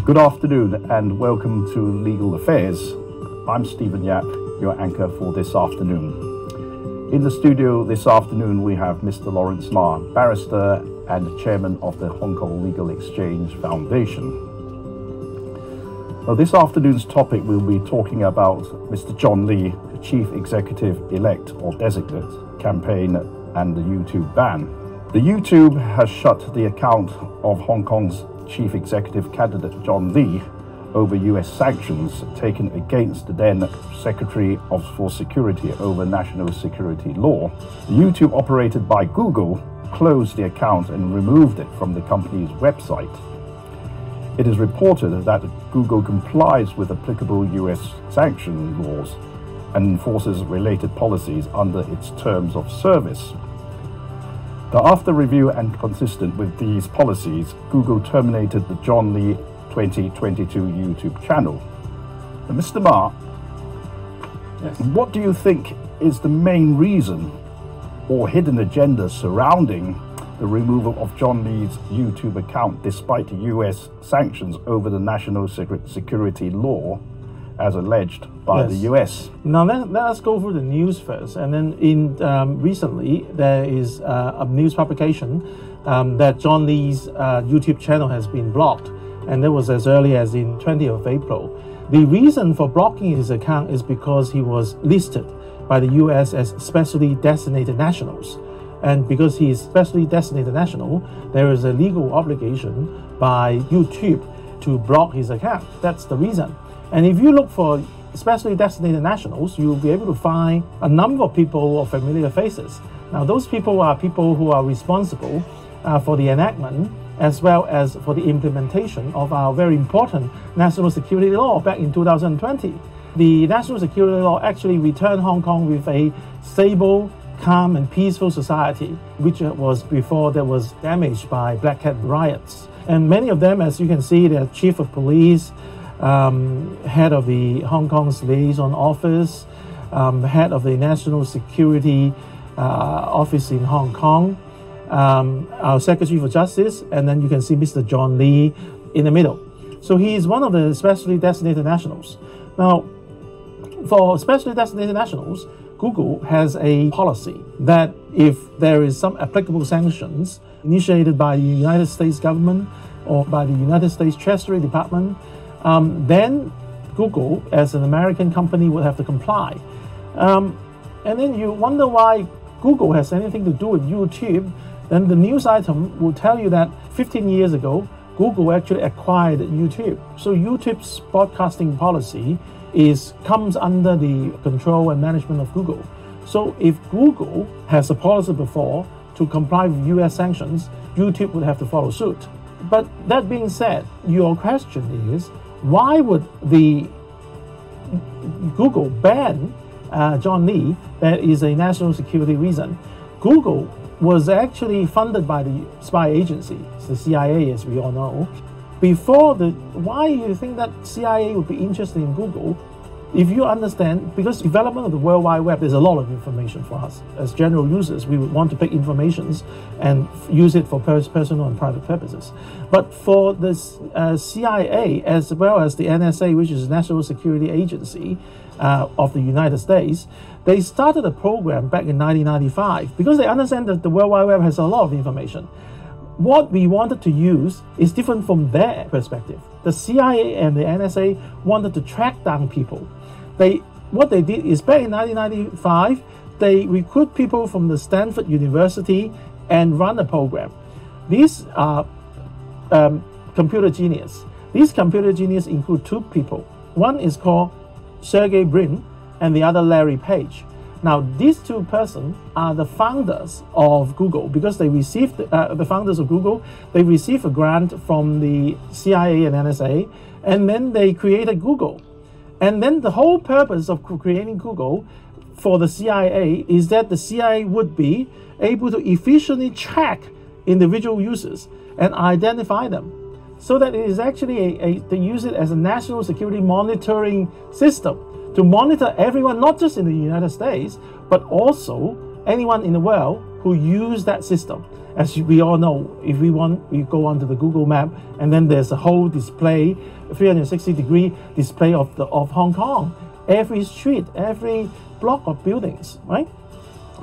Good afternoon and welcome to Legal Affairs. I'm Stephen Yap, your anchor for this afternoon. In the studio this afternoon we have Mr. Lawrence Ma, barrister and chairman of the Hong Kong Legal Exchange Foundation. Well, this afternoon's topic we'll be talking about Mr. John Lee, the Chief Executive-elect or designate, campaign and the YouTube ban. The YouTube has shut the account of Hong Kong's Chief Executive candidate John Lee over US sanctions taken against the then Secretary for Security over national security law. The YouTube operated by Google closed the account and removed it from the company's website. It is reported that Google complies with applicable US sanction laws and enforces related policies under its terms of service. Now, after review and consistent with these policies, Google terminated the John Lee 2022 YouTube channel. Now, Mr. Ma, yes. What do you think is the main reason or hidden agenda surrounding the removal of John Lee's YouTube account despite US sanctions over the national security law as alleged by the US? Now let us go through the news first, and then recently there is a news publication that John Lee's YouTube channel has been blocked, and that was as early as in 20th of April. The reason for blocking his account is because he was listed by the US as specially designated nationals, and because he is specially designated national, there is a legal obligation by YouTube to block his account. That's the reason. And if you look for specially designated nationals, you'll be able to find a number of people of familiar faces. Now, those people are people who are responsible for the enactment as well as for the implementation of our very important national security law back in 2020. The national security law actually returned Hong Kong with a stable, calm and peaceful society, which was before there was damaged by Black Cat riots. And many of them, as you can see, they're chief of police, head of the Hong Kong's liaison office, head of the National Security Office in Hong Kong, our Secretary for Justice, and then you can see Mr. John Lee in the middle. So he is one of the specially designated nationals. Now, for specially designated nationals, Google has a policy that if there is some applicable sanctions initiated by the United States government or by the United States Treasury Department, then Google, as an American company, would have to comply. And then you wonder why Google has anything to do with YouTube. Then the news item will tell you that 15 years ago, Google actually acquired YouTube. So YouTube's broadcasting policy comes under the control and management of Google. So if Google has a policy before to comply with US sanctions, YouTube would have to follow suit. But that being said, your question is, why would the Google ban John Lee? That is a national security reason. Google was actually funded by the spy agency, the CIA, as we all know. Why do you think that CIA would be interested in Google? If you understand, because development of the World Wide Web, there's a lot of information for us. As general users, we would want to pick information and use it for personal and private purposes. But for the CIA, as well as the NSA, which is the National Security Agency of the United States, they started a program back in 1995 because they understand that the World Wide Web has a lot of information. What we wanted to use is different from their perspective. The CIA and the NSA wanted to track down people. What they did is back in 1995, they recruit people from the Stanford University and run a program. These are computer genius. These computer genius include two people. One is called Sergey Brin and the other Larry Page. Now, these two persons are the founders of Google because they received, the founders of Google, they received a grant from the CIA and NSA, and then they created Google. And then the whole purpose of creating Google for the CIA is that the CIA would be able to efficiently track individual users and identify them. So that it is actually they use it as a national security monitoring system to monitor everyone, not just in the United States, but also anyone in the world who use that system. As we all know, if we go onto the Google map, and then there's a whole display, 360-degree display of Hong Kong, every street, every block of buildings, right?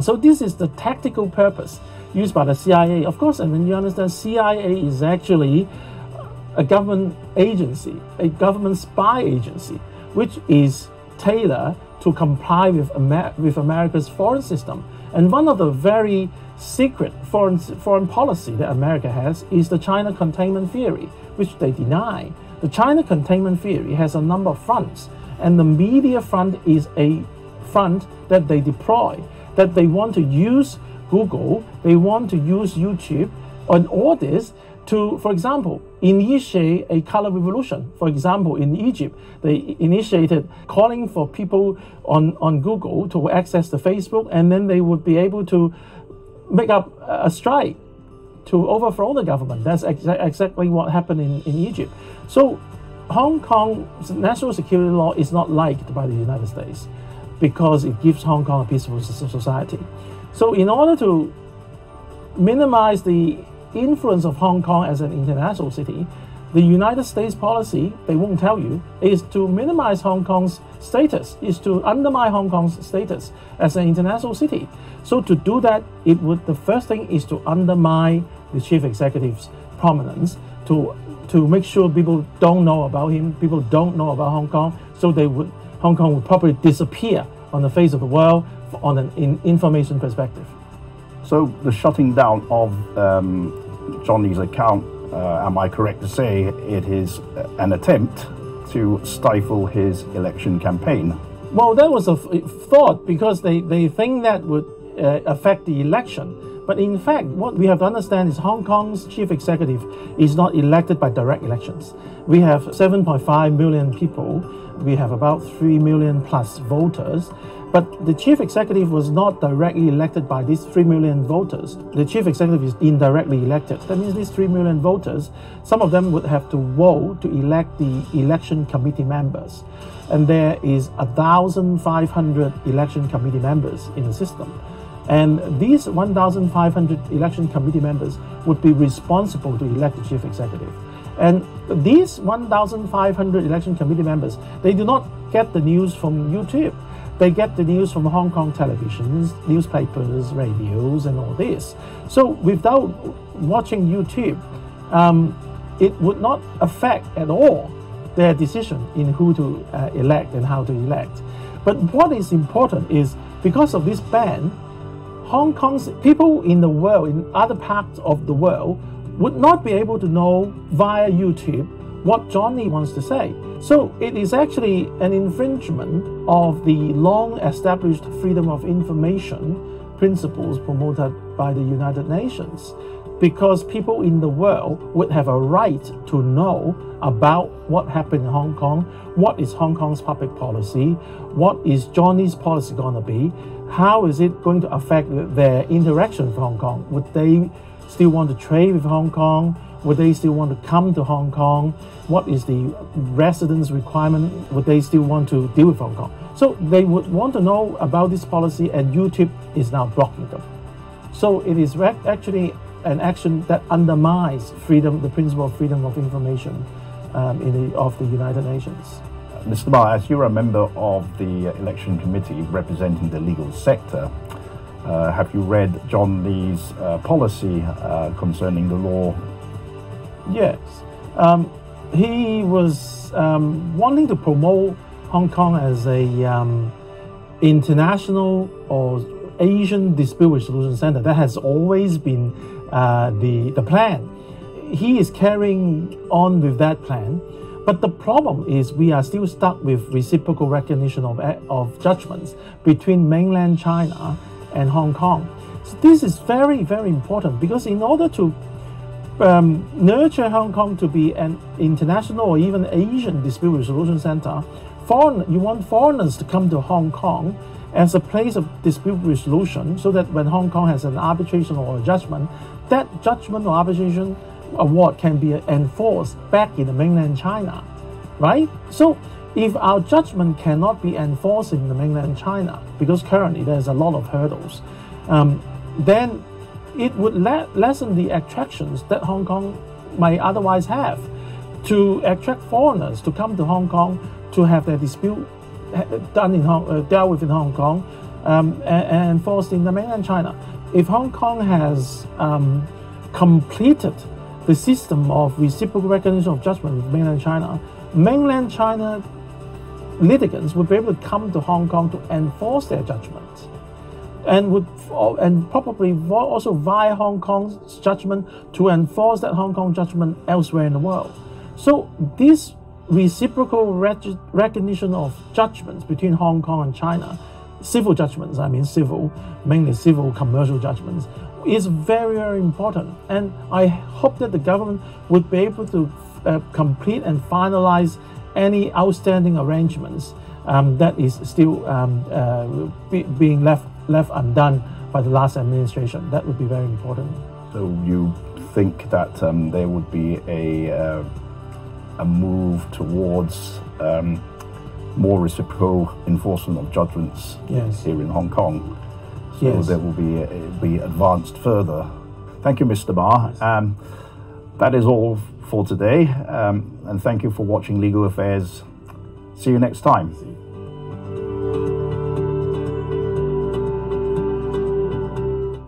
So this is the tactical purpose used by the CIA. Of course, and then you understand CIA is actually a government agency, a government spy agency, which is tailored to comply with America's foreign system. And one of the very secret foreign policy that America has is the China containment theory, which they deny. The China containment theory has a number of fronts, and the media front is a front that they deploy, that they want to use Google, they want to use YouTube, and all this to, for example, initiate a color revolution. For example, in Egypt, they initiated calling for people on Google to access the Facebook, and then they would be able to make up a strike to overthrow the government. That's exactly what happened in Egypt. So Hong Kong's national security law is not liked by the United States because it gives Hong Kong a peaceful society. So in order to minimize the influence of Hong Kong as an international city, the United States policy, they won't tell you, is to minimize Hong Kong's status, is to undermine Hong Kong's status as an international city. So to do that, the first thing is to undermine the chief executive's prominence, to make sure people don't know about him, people don't know about Hong Kong, so Hong Kong would probably disappear on the face of the world on an information perspective. So the shutting down of John Lee's account, am I correct to say it is an attempt to stifle his election campaign? Well, that was a thought because they think that would affect the election. But in fact, what we have to understand is Hong Kong's chief executive is not elected by direct elections. We have 7.5 million people. We have about 3 million plus voters. But the chief executive was not directly elected by these 3 million voters. The chief executive is indirectly elected. That means these 3 million voters, some of them would have to vote to elect the election committee members. And there is 1,500 election committee members in the system. And these 1,500 election committee members would be responsible to elect the chief executive. And these 1,500 election committee members, they do not get the news from YouTube. They get the news from Hong Kong televisions, newspapers, radios, and all this. So without watching YouTube, it would not affect at all their decision in who to elect and how to elect. But what is important is because of this ban, Hong Kong's people in the world, in other parts of the world, would not be able to know via YouTube what John Lee wants to say. So it is actually an infringement of the long-established freedom of information principles promoted by the United Nations, because people in the world would have a right to know about what happened in Hong Kong, what is Hong Kong's public policy, what is John Lee's policy going to be, how is it going to affect their interaction with Hong Kong. Would they still want to trade with Hong Kong? Would they still want to come to Hong Kong? What is the residence requirement? Would they still want to deal with Hong Kong? So they would want to know about this policy, and YouTube is now blocking them. So it is actually an action that undermines freedom, the principle of freedom of information of the United Nations. Mr. Ma, as you're a member of the election committee representing the legal sector, have you read John Lee's policy concerning the law? Yes. He was wanting to promote Hong Kong as a international or Asian dispute resolution center. That has always been the plan. He is carrying on with that plan. But the problem is we are still stuck with reciprocal recognition of judgments between mainland China and Hong Kong. So this is very, very important, because in order to nurture Hong Kong to be an international or even Asian dispute resolution center, you want foreigners to come to Hong Kong as a place of dispute resolution, so that when Hong Kong has an arbitration or a judgment, that judgment or arbitration award can be enforced back in the mainland China, right? So if our judgment cannot be enforced in the mainland China, because currently there's a lot of hurdles, then it would lessen the attractions that Hong Kong might otherwise have, to attract foreigners to come to Hong Kong to have their dispute dealt with in Hong Kong and enforced in the mainland China. If Hong Kong has completed the system of reciprocal recognition of judgment with mainland China litigants would be able to come to Hong Kong to enforce their judgments, and probably also via Hong Kong's judgment to enforce that Hong Kong judgment elsewhere in the world. So this reciprocal recognition of judgments between Hong Kong and China, civil judgments, mainly civil commercial judgments, is very, very important. And I hope that the government would be able to complete and finalize any outstanding arrangements that is still being left undone by the last administration. That would be very important. So you think that there would be a move towards more reciprocal enforcement of judgments here in Hong Kong? So there will be advanced further. Thank you, Mr. Ma. That is all for today, and thank you for watching Legal Affairs. See you next time.